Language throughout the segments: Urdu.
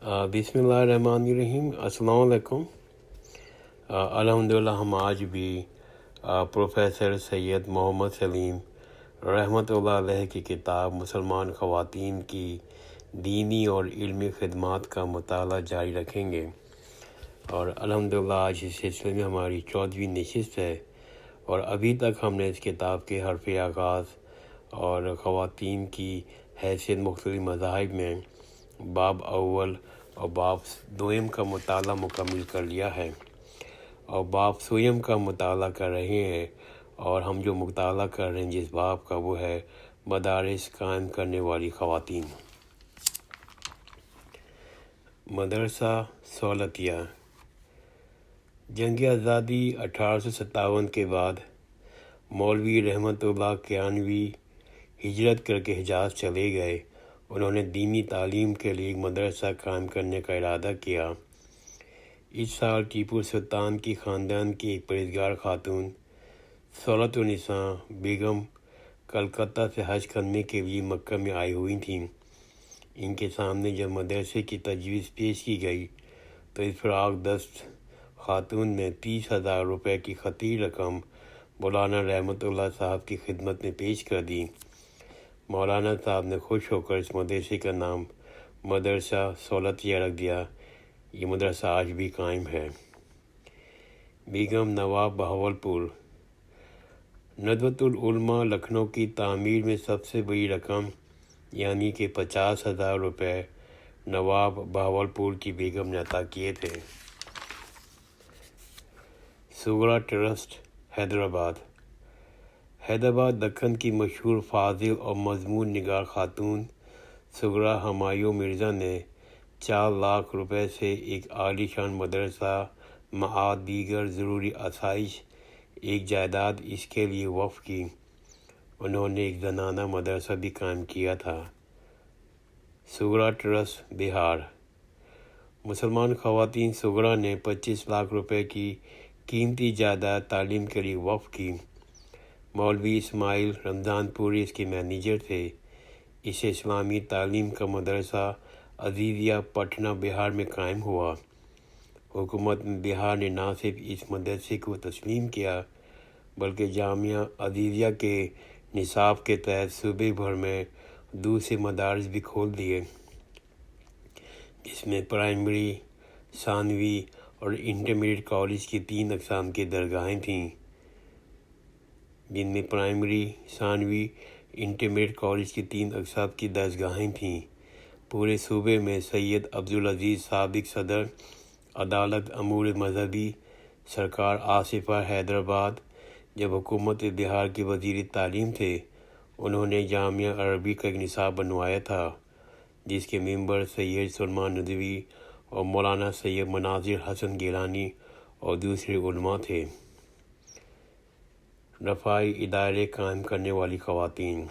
بسم اللہ الرحمن الرحیم۔ السلام علیکم۔ الحمدللہ ہم آج بھی پروفیسر سید محمد سلیم رحمۃ اللہ علیہ کی کتاب مسلمان خواتین کی دینی اور علمی خدمات کا مطالعہ جاری رکھیں گے، اور الحمدللہ آج اس سلسلے میں ہماری 14ویں نشست ہے، اور ابھی تک ہم نے اس کتاب کے حرف آغاز اور خواتین کی حیثیت مختلف مذاہب میں باب اول اور باب دوم کا مطالعہ مکمل کر لیا ہے، اور باب سوم کا مطالعہ کر رہے ہیں، اور ہم جو مطالعہ کر رہے ہیں جس باب کا وہ ہے مدارس قائم کرنے والی خواتین۔ مدرسہ سہولتیہ۔ جنگ آزادی 1857 کے بعد مولوی رحمت اللہ کیانوی ہجرت کر کے حجاز چلے گئے۔ انہوں نے دینی تعلیم کے لیے ایک مدرسہ قائم کرنے کا ارادہ کیا۔ اس سال ٹیپو سلطان کی خاندان کی ایک پرہیزگار خاتون سہولت النساء بیگم کلکتہ سے حج کرنے کے لیے مکہ میں آئی ہوئی تھیں۔ ان کے سامنے جب مدرسے کی تجویز پیش کی گئی تو اس فراغ دست خاتون نے 30,000 روپے کی خطی رقم مولانا رحمت اللہ صاحب کی خدمت میں پیش کر دی۔ مولانا صاحب نے خوش ہو کر اس مدرسے کا نام مدرسہ سہولتیہ رکھ دیا۔ یہ مدرسہ آج بھی قائم ہے۔ بیگم نواب بہاولپور۔ ندوۃ العلماء لکھنؤ کی تعمیر میں سب سے بڑی رقم یعنی کہ 50,000 روپے نواب بہاولپور کی بیگم نے عطا کیے تھے۔ سغرا ٹرسٹ حیدرآباد۔ حیدرآباد دکن کی مشہور فاضل اور مضمون نگار خاتون سغرا ہمایوں مرزا نے 4 لاکھ روپے سے ایک عالی شان مدرسہ معاد دیگر ضروری آسائش ایک جائیداد اس کے لیے وقف کی۔ انہوں نے ایک زنانہ مدرسہ بھی قائم کیا تھا۔ سغرا ٹرسٹ بہار۔ مسلمان خواتین سغرا نے 25 لاکھ روپے کی قیمتی جائیداد تعلیم کے لیے وقف کی۔ مولوی اسماعیل رمضان پوری اس کے مینیجر تھے۔ اس اسلامی تعلیم کا مدرسہ عزیزیہ پٹنہ بہار میں قائم ہوا۔ حکومت بہار نے نہ صرف اس مدرسے کو تسلیم کیا بلکہ جامعہ عزیزیہ کے نصاب کے تحت صوبے بھر میں دوسرے مدارس بھی کھول دیے، جس میں پرائمری، ثانوی اور انٹرمیڈیٹ کالج کی 3 اقسام کی درگاہیں تھیں، جن میں پرائمری، ثانوی، انٹرمیڈیٹ کالج کی 3 اقسام کی درسگاہیں تھیں۔ پورے صوبے میں سید عبدالعزیز سابق صدر عدالت امور مذہبی سرکار آصفہ حیدرآباد جب حکومت بہار کے وزیر تعلیم تھے، انہوں نے جامعہ عربی کا ایک نصاب بنوایا تھا، جس کے ممبر سید سلمان ندوی اور مولانا سید مناظر حسن گیلانی اور دوسرے علماء تھے۔ رفاعی ادارے قائم کرنے والی خواتین۔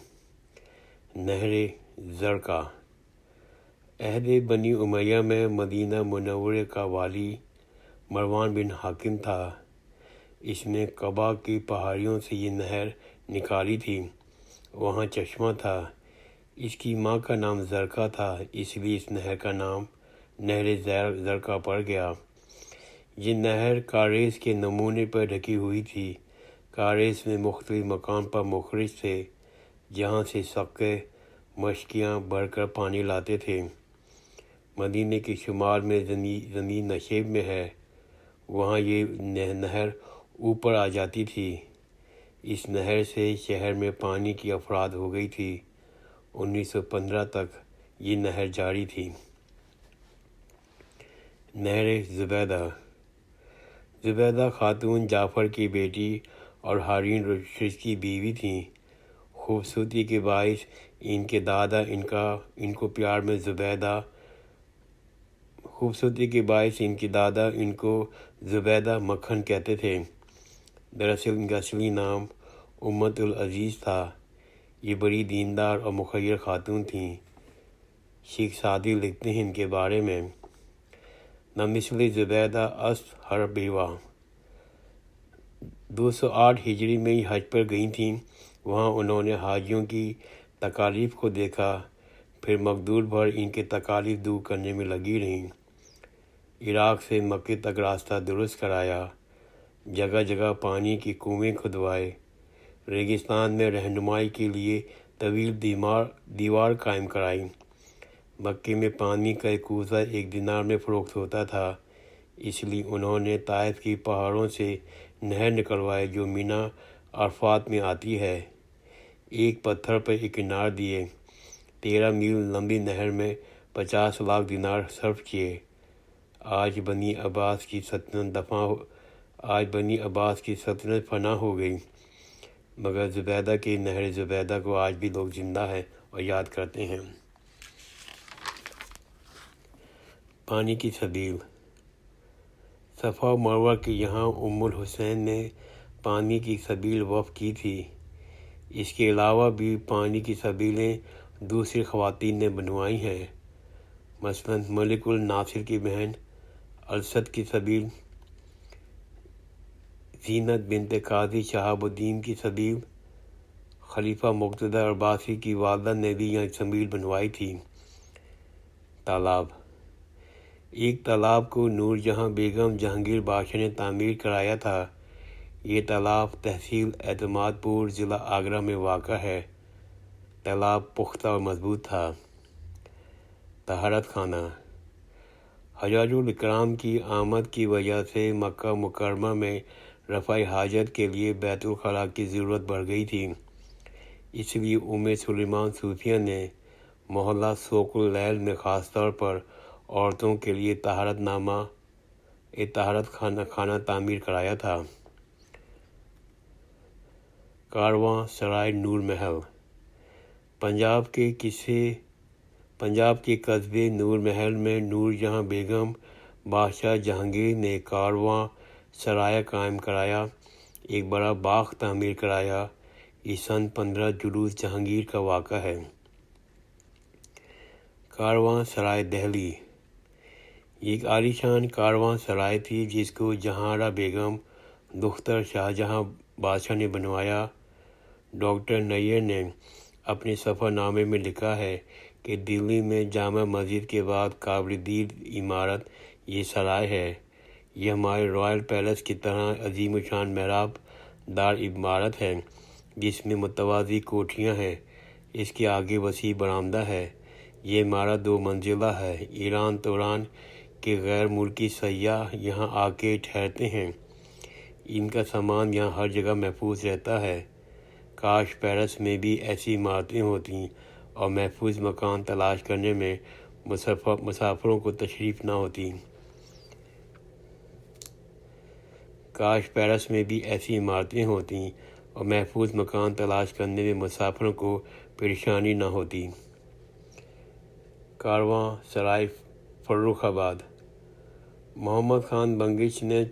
نہر زرقا۔ عہد بنی امیہ میں مدینہ منورہ کا والی مروان بن حاکم تھا۔ اس نے قبا کی پہاڑیوں سے یہ نہر نکالی تھی۔ وہاں چشمہ تھا۔ اس کی ماں کا نام زرقا تھا، اس لیے اس نہر کا نام نہر زرقا پڑ گیا۔ یہ نہر کاریز کے نمونے پر ڈھکی ہوئی تھی۔ کاریز میں مختلف مقام پر مخرج تھے جہاں سے سقے مشکیاں بھر کر پانی لاتے تھے۔ مدینے کے شمال میں زمین نشیب میں ہے، وہاں یہ نہر اوپر آ جاتی تھی۔ اس نہر سے شہر میں پانی کی افراد ہو گئی تھی۔ 1915 تک یہ نہر جاری تھی۔ نہر زبیدہ۔ زبیدہ خاتون جعفر کی بیٹی اور ہارون رشید کی بیوی تھیں۔ خوبصورتی کے باعث ان کے دادا ان کو پیار میں زبیدہ مکھن کہتے تھے۔ دراصل ان کا اصلی نام امت العزیز تھا۔ یہ بڑی دیندار اور مخیر خاتون تھیں۔ شیخ سعدی لکھتے ہیں ان کے بارے میں: نہ مثل زبیدہ است ہر بیوہ۔ 208 ہجری میں حج پر گئی تھیں۔ وہاں انہوں نے حاجیوں کی تکالیف کو دیکھا، پھر مقدور بھر ان کے تکالیف دور کرنے میں لگی رہیں۔ عراق سے مکے تک راستہ درست کرایا، جگہ جگہ پانی کی کنویں کھدوائے، ریگستان میں رہنمائی کے لیے طویل دیوار قائم کرائی۔ مکے میں پانی کا ایک کوزہ 1 دینار میں فروخت ہوتا تھا، اس لیے انہوں نے طائف کی پہاڑوں سے نہر نکلوائی جو مینا عرفات میں آتی ہے۔ ایک پتھر پر ایک انار دیے، 13 میل لمبی نہر میں 50 لاکھ دینار صرف کیے۔ آج بنی عباس کی سلطنت فنا ہو گئی، مگر زبیدہ کے نہر زبیدہ کو آج بھی لوگ زندہ ہیں اور یاد کرتے ہیں۔ پانی کی سبیل۔ صفا و مروہ کے یہاں ام الحسین نے پانی کی سبیل وقف کی تھی۔ اس کے علاوہ بھی پانی کی سبیلیں دوسری خواتین نے بنوائی ہیں، مثلاً ملک الناصر کی بہن الست کی سبیل، زینت بنت قاضی شہاب الدین کی سبیل، خلیفہ مقتدی عباسی کی والدہ نے بھی یہاں سبیل بنوائی تھی۔ تالاب۔ ایک تالاب کو نور جہاں بیگم جہانگیر بادشاہ نے تعمیر کرایا تھا۔ یہ تالاب تحصیل اعتماد پور ضلع آگرہ میں واقع ہے۔ تالاب پختہ اور مضبوط تھا۔ طہارت خانہ۔ حجاج الاکرام کی آمد کی وجہ سے مکہ مکرمہ میں رفع حاجت کے لیے بیت الخلاء کی ضرورت بڑھ گئی تھی، اس لیے ام سلیمان صوفیہ نے محلہ سوق اللیل میں خاص طور پر عورتوں کے لیے طہارت خانہ تعمیر کرایا تھا۔ کارواں سرائے نور محل۔ پنجاب کے قصبے نور محل میں نور جہاں بیگم بادشاہ جہانگیر نے کارواں سرایہ قائم کرایا، ایک بڑا باغ تعمیر کرایا۔ یہ سن 15 جلوس جہانگیر کا واقعہ ہے۔ کارواں سرائے دہلی۔ یہ ایک عالیشان کارواں سرائے تھی جس کو جہاں بیگم دختر شاہجہاں بادشاہ نے بنوایا۔ ڈاکٹر نیئر نے اپنے سفر نامے میں لکھا ہے کہ دلی میں جامع مسجد کے بعد قابل دید عمارت یہ سرائے ہے۔ یہ ہمارے رائل پیلس کی طرح عظیم الشان محراب دار عمارت ہے جس میں متوازی کوٹھیاں ہیں۔ اس کے آگے وسیع برآمدہ ہے۔ یہ عمارت 2 منزلہ ہے۔ ایران توران کے غیر ملکی سیاح یہاں آ کے ٹھہرتے ہیں۔ ان کا سامان یہاں ہر جگہ محفوظ رہتا ہے۔ کاش پیرس میں بھی ایسی عمارتیں ہوتیں اور محفوظ مکان تلاش کرنے میں مسافروں کو تشریف نہ ہوتی۔ کاش پیرس میں بھی ایسی عمارتیں ہوتیں اور محفوظ مکان تلاش کرنے میں مسافروں کو پریشانی نہ ہوتی۔ کارواں سرائے فروخ آباد۔ محمد خان بنگش نے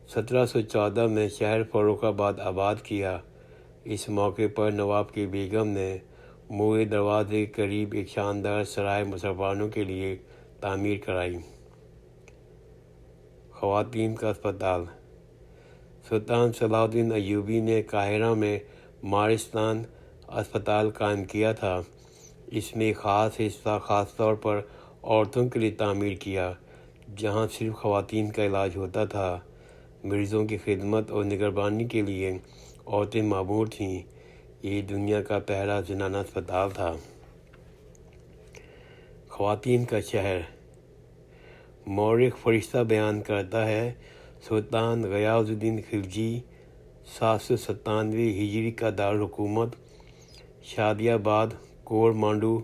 1714 میں شہر فروخ آباد آباد کیا۔ اس موقع پر نواب کی بیگم نے موئے دروازے کے قریب ایک شاندار سرائے مسافرانوں کے لیے تعمیر کرائی۔ خواتین کا اسپتال۔ سلطان صلاح الدین ایوبی نے قاہرہ میں مارستان اسپتال قائم کیا تھا۔ اس میں ایک خاص حصہ خاص طور پر عورتوں کے لیے تعمیر کیا، جہاں صرف خواتین کا علاج ہوتا تھا۔ مریضوں کی خدمت اور نگربانی کے لیے عورتیں مامور تھیں۔ یہ دنیا کا پہلا زنانہ اسپتال تھا۔ خواتین کا شہر۔ مورخ فرشتہ بیان کرتا ہے، سلطان غیاث الدین خلجی 797 ہجری کا دارالحکومت شادی آباد کورمانڈو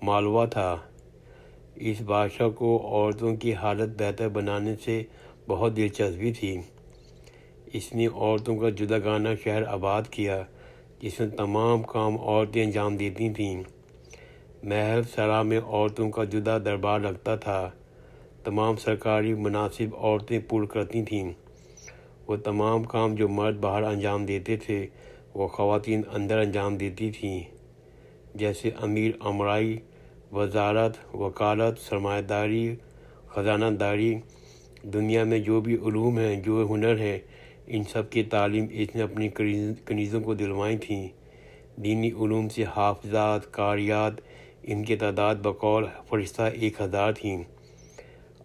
مالوا تھا۔ اس بادشاہ کو عورتوں کی حالت بہتر بنانے سے بہت دلچسپی تھی۔ اس نے عورتوں کا جداگانہ شہر آباد کیا جس میں تمام کام عورتیں انجام دیتی تھیں۔ محل سرا میں عورتوں کا جدا دربار لگتا تھا۔ تمام سرکاری مناصب عورتیں پر کرتی تھیں۔ وہ تمام کام جو مرد باہر انجام دیتے تھے وہ خواتین اندر انجام دیتی تھیں، جیسے امیر امرائی، وزارت، وکالت، سرمایہ داری، خزانہ داری۔ دنیا میں جو بھی علوم ہیں، جو ہنر ہیں، ان سب کی تعلیم اس نے اپنی کنیزوں کو دلوائی تھیں۔ دینی علوم سے حافظات، قاریات، ان کی تعداد بقول فرشتہ 1000 تھیں۔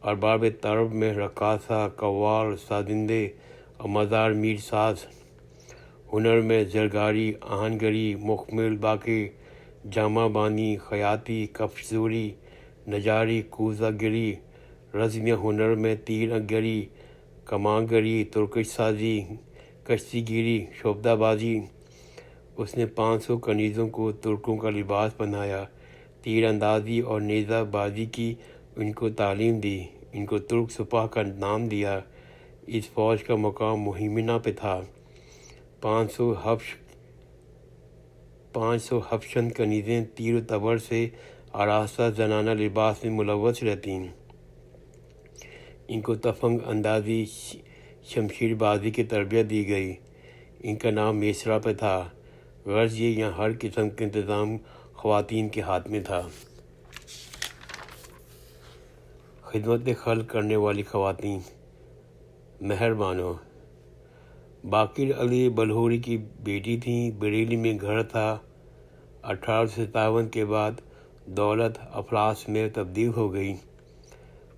ارباب طرب میں رقاصہ، قوال، سازندے اور مزار میر ساز، ہنر میں زرگاری، آہنگری، مخمل، باقی، جامہ بانی، خیاطی، کفزوری، نجاری، کوزہ گری، رزمیہ ہنر میں تیر گری، کمان گری، ترکش سازی، کشتی گیری، شعبدہ بازی۔ اس نے 500 کنیزوں کو ترکوں کا لباس پہنایا، تیر اندازی اور نیزہ بازی کی ان کو تعلیم دی، ان کو ترک سپاہ کا نام دیا۔ اس فوج کا مقام مہمنہ پہ تھا۔ 500 حبشن کنیزیں تیر و تبر سے آراستہ زنانہ لباس میں ملوث رہتیں۔ ان کو تفنگ اندازی، شمشیر بازی کی تربیت دی گئی۔ ان کا نام میسرا پہ تھا۔ غرض یہ یہاں ہر قسم کا انتظام خواتین کے ہاتھ میں تھا۔ خدمت خلق کرنے والی خواتین۔ مہربانو باقر علی بلہوری کی بیٹی تھیں، بریلی میں گھر تھا۔ 1857 کے بعد دولت افلاس میں تبدیل ہو گئی،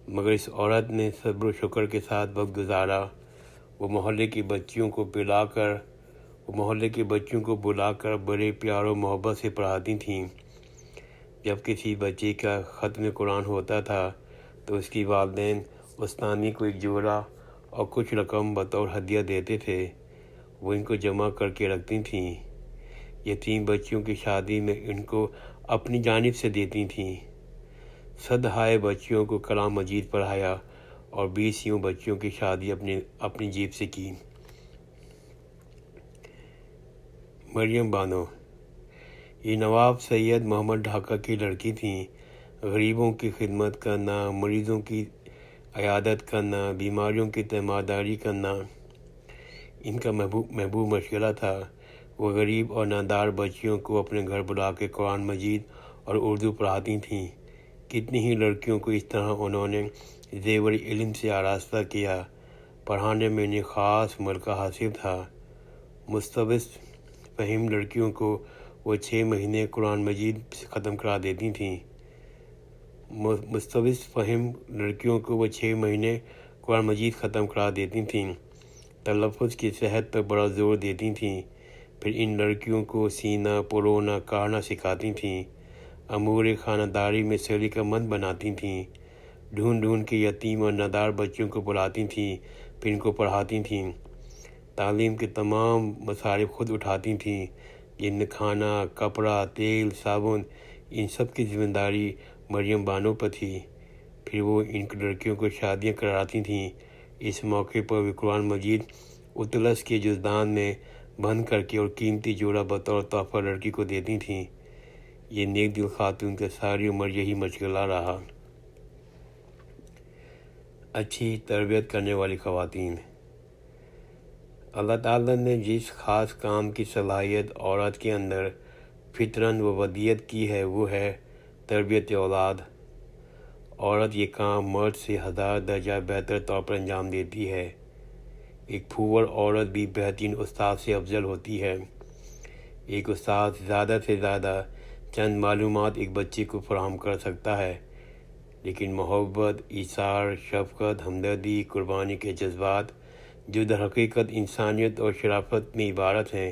مگر اس عورت نے صبر و شکر کے ساتھ وقت گزارا۔ وہ محلے کی بچیوں کو بلا کر بڑے پیار و محبت سے پڑھاتی تھیں۔ جب کسی بچے کا ختم قرآن ہوتا تھا تو اس کی والدین استانی کو ایک جوڑا اور کچھ رقم بطور ہدیہ دیتے تھے۔ وہ ان کو جمع کر کے رکھتی تھیں۔ یتیم بچیوں کی شادی میں ان کو اپنی جانب سے دیتی تھیں۔ صدہائے بچیوں کو کلام مجید پڑھایا اور 20 یوں بچیوں کی شادی اپنی جیب سے کی۔ مریم بانو یہ نواب سید محمد ڈھاکہ کی لڑکی تھیں۔ غریبوں کی خدمت کرنا، مریضوں کی عیادت کرنا، بیماریوں کی تیمارداری کرنا ان کا محبوب مشغلہ تھا۔ وہ غریب اور نادار بچیوں کو اپنے گھر بلا کے قرآن مجید اور اردو پڑھاتی تھیں۔ کتنی ہی لڑکیوں کو اس طرح انہوں نے زیور علم سے آراستہ کیا۔ پڑھانے میں انہیں خاص ملکہ حاصل تھا۔ مستبص فہم لڑکیوں کو وہ 6 مہینے قرآن مجید ختم کرا دیتی تھیں۔ تلفظ کی صحت پر بڑا زور دیتی تھیں۔ پھر ان لڑکیوں کو سینا، پرونا، کاڑنا سکھاتی تھیں۔ امور خانہ داری میں سلیقہ مند بناتی تھیں۔ ڈھونڈ کے یتیم اور نادار بچوں کو بلاتی تھیں، پھر ان کو پڑھاتی تھیں۔ تعلیم کے تمام مصارف خود اٹھاتی تھیں، جن میں کھانا، کپڑا، تیل، صابن، ان سب کی ذمہ داری مریم بانو پر تھی۔ پھر وہ ان لڑکیوں کو شادیاں کراتی تھیں۔ اس موقع پر وہ قرآن مجید اطلس کے جزدان میں بند کر کے اور قیمتی جوڑا بطور تحفہ لڑکی کو دیتی تھیں۔ یہ نیک دل خاتون کا ساری عمر یہی مشغلہ رہا۔ اچھی تربیت کرنے والی خواتین۔ اللہ تعالیٰ نے جس خاص کام کی صلاحیت عورت کے اندر فطراً و ودیت کی ہے وہ ہے تربیت اولاد۔ عورت یہ کام مرد سے 1000 درجہ بہتر طور پر انجام دیتی ہے۔ ایک پھوور عورت بھی بہترین استاد سے افضل ہوتی ہے۔ ایک استاد زیادہ سے زیادہ چند معلومات ایک بچے کو فراہم کر سکتا ہے، لیکن محبت، ایثار، شفقت، ہمدردی، قربانی کے جذبات جو در حقیقت انسانیت اور شرافت میں عبارت ہیں،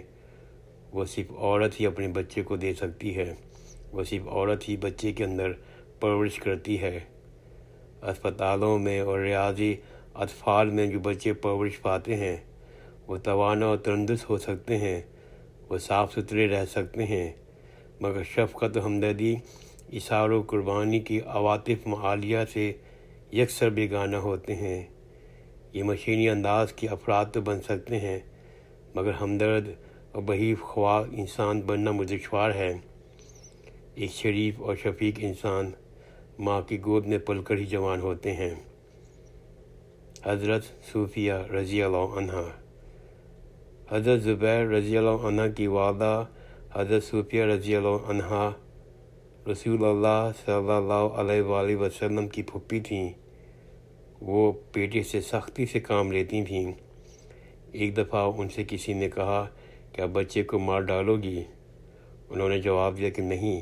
وہ صرف عورت ہی اپنے بچے کو دے سکتی ہے۔ وہ صرف عورت ہی بچے کے اندر پرورش کرتی ہے۔ اسپتالوں میں اور ریاضی اطفال میں جو بچے پرورش پاتے ہیں وہ توانا اور تندرست ہو سکتے ہیں، وہ صاف ستھرے رہ سکتے ہیں، مگر شفقت و ہمدردی، ایثار و قربانی کی عواطف عالیہ سے یکسر بیگانہ ہوتے ہیں۔ یہ مشینی انداز کے افراد تو بن سکتے ہیں، مگر ہمدرد اور بحیث خواہ انسان بننا دشوار ہے۔ ایک شریف اور شفیق انسان ماں کی گود میں پل کر ہی جوان ہوتے ہیں۔ حضرت صوفیہ رضی اللہ عنہا۔ حضرت زبیر رضی اللہ عنہ کی والدہ حضرت صوفیہ رضی اللہ عنہا رسول اللہ صلی اللہ علیہ وآلہ وسلم کی پھوپھی تھیں۔ وہ بیٹے سے سختی سے کام لیتی تھیں۔ ایک دفعہ ان سے کسی نے کہا کیا بچے کو مار ڈالو گی؟ انہوں نے جواب دیا کہ نہیں،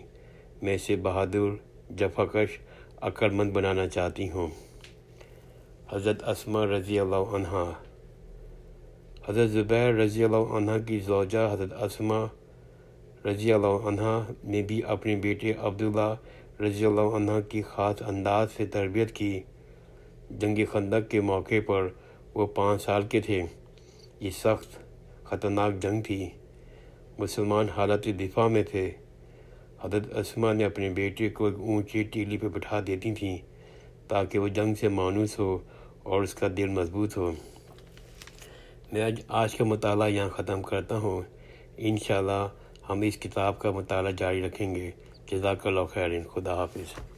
میں اسے بہادر، جفاکش، عقل مند بنانا چاہتی ہوں۔ حضرت اسماء رضی اللہ عنہا۔ حضرت زبیر رضی اللہ عنہ کی زوجہ حضرت اسماء رضی اللہ عنہ نے بھی اپنے بیٹے عبداللہ رضی اللہ عنہ کی خاص انداز سے تربیت کی۔ جنگ خندق کے موقع پر وہ 5 سال کے تھے۔ یہ سخت خطرناک جنگ تھی۔ مسلمان حالت دفاع میں تھے۔ حضرت اسماء نے اپنے بیٹے کو ایک اونچی ٹیلی پہ بٹھا دیتی تھیں تاکہ وہ جنگ سے مانوس ہو اور اس کا دل مضبوط ہو۔ میں آج کا مطالعہ یہاں ختم کرتا ہوں۔ انشاءاللہ ہم اس کتاب کا مطالعہ جاری رکھیں گے۔ جزاک اللہ خیر۔ خدا حافظ۔